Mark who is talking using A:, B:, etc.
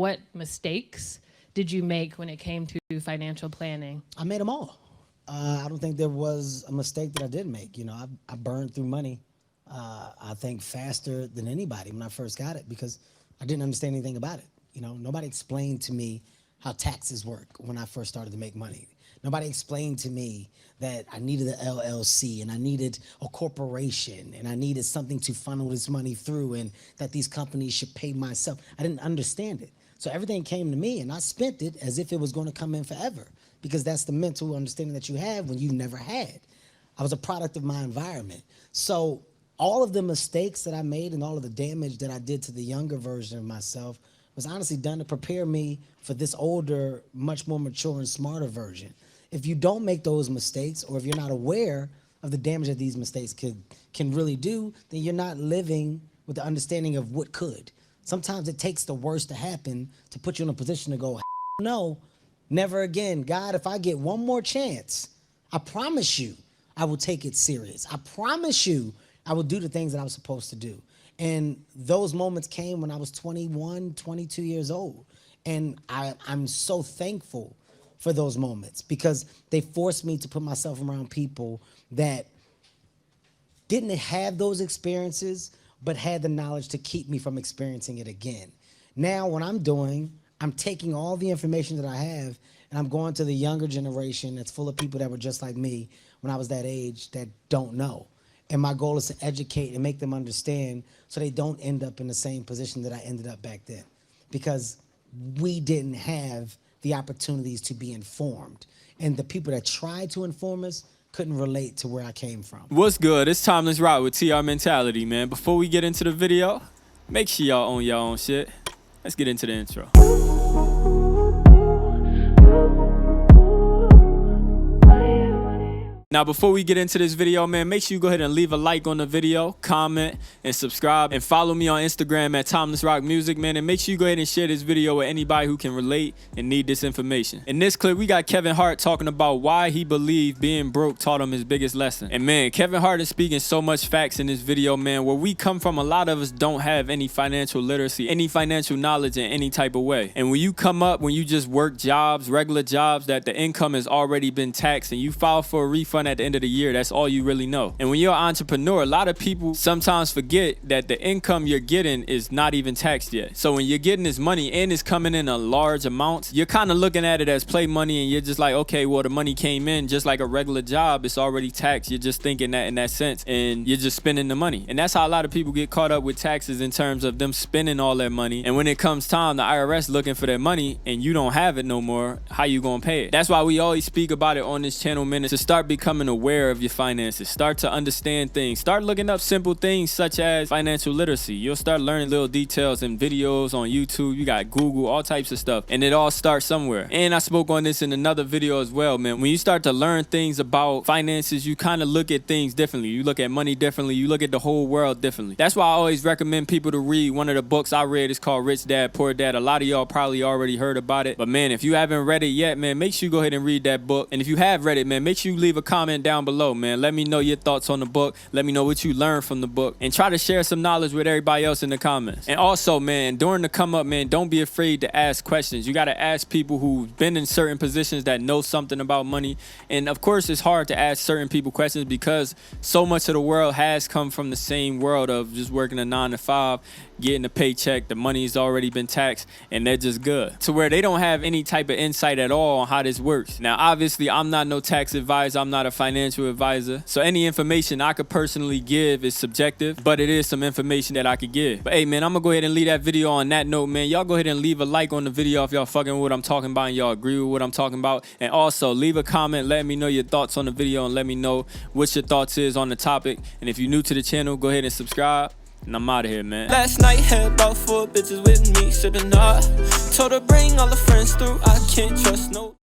A: What mistakes did you make when it came to financial planning?
B: I made them all. I don't think there was a mistake that I did make. You know, I burned through money, I think faster than anybody when I first got it because I didn't understand anything about it. You know, nobody explained to me how taxes work when I first started to make money. Nobody explained to me that I needed an LLC and I needed a corporation and I needed something to funnel this money through and that these companies should pay myself. I didn't understand it. So everything came to me and I spent it as if it was going to come in forever because that's the mental understanding that you have when you never had. I was a product of my environment. So all of the mistakes that I made and all of the damage that I did to the younger version of myself was honestly done to prepare me for this older, much more mature and smarter version. If you don't make those mistakes or if you're not aware of the damage that these mistakes can really do, then you're not living with the understanding of what could. Sometimes it takes the worst to happen to put you in a position to go, no, never again. God, if I get one more chance, I promise you I will take it serious. I promise you I will do the things that I was supposed to do. And those moments came when I was 21, 22 years old. And I'm so thankful for those moments because they forced me to put myself around people that didn't have those experiences but had the knowledge to keep me from experiencing it again. Now what I'm doing, I'm taking all the information that I have and I'm going to the younger generation that's full of people that were just like me when I was that age that don't know. And my goal is to educate and make them understand so they don't end up in the same position that I ended up back then. Because we didn't have the opportunities to be informed. And the people that tried to inform us couldn't relate to where I came from.
C: What's good? It's TimelessRoc with TR Mentality, man. Before we get into the video, make sure y'all own your own shit. Let's get into the intro. Now, before we get into this video, man, make sure you go ahead and leave a like on the video, comment, and subscribe, and follow me on Instagram at TimelessRoc Music, man, and make sure you go ahead and share this video with anybody who can relate and need this information. In this clip, we got Kevin Hart talking about why he believed being broke taught him his biggest lesson. And man, Kevin Hart is speaking so much facts in this video, man. Where we come from, a lot of us don't have any financial literacy, any financial knowledge in any type of way. And when you come up, when you just work jobs, regular jobs, that the income has already been taxed and you file for a refund at the end of the year, that's all you really know. And when you're an entrepreneur, a lot of people sometimes forget that the income you're getting is not even taxed yet. So when you're getting this money and it's coming in a large amount, you're kind of looking at it as play money and you're just like, okay, well, the money came in just like a regular job, it's already taxed. You're just thinking that in that sense and you're just spending the money. And that's how a lot of people get caught up with taxes in terms of them spending all their money. And when it comes time, the IRS looking for their money and you don't have it no more, how you gonna pay it? That's why we always speak about it on this channel, man, to start becoming aware of your finances, start to understand things, start looking up simple things such as financial literacy. You'll start learning little details in videos on YouTube, you got Google, all types of stuff, and it all starts somewhere. And I spoke on this in another video as well, man. When you start to learn things about finances, you kind of look at things differently. You look at money differently, you look at the whole world differently. That's why I always recommend people to read one of the books I read. It's called Rich Dad, Poor Dad. A lot of y'all probably already heard about it, but man, if you haven't read it yet, man, make sure you go ahead and read that book. And if you have read it, man, make sure you leave a comment down below, man. Let me know your thoughts on the book. Let me know what you learned from the book and try to share some knowledge with everybody else in the comments. And also, man, during the come up, man, don't be afraid to ask questions. You got to ask people who've been in certain positions that know something about money. And of course, it's hard to ask certain people questions because so much of the world has come from the same world of just working a 9 to 5, getting a paycheck, the money's already been taxed, and they're just good. To where they don't have any type of insight at all on how this works. Now, obviously, I'm not no tax advisor. I'm not a financial advisor. So any information I could personally give is subjective, but it is some information that I could give. But hey, man, I'm gonna go ahead and leave that video on that note, man. Y'all go ahead and leave a like on the video if y'all fucking with what I'm talking about and y'all agree with what I'm talking about. And also, leave a comment, let me know your thoughts on the video and let me know what your thoughts is on the topic. And if you're new to the channel, go ahead and subscribe. And I'm out of here, man.
D: Last night had about 4 bitches with me sipping hard. Told her bring all the friends through. I can't trust no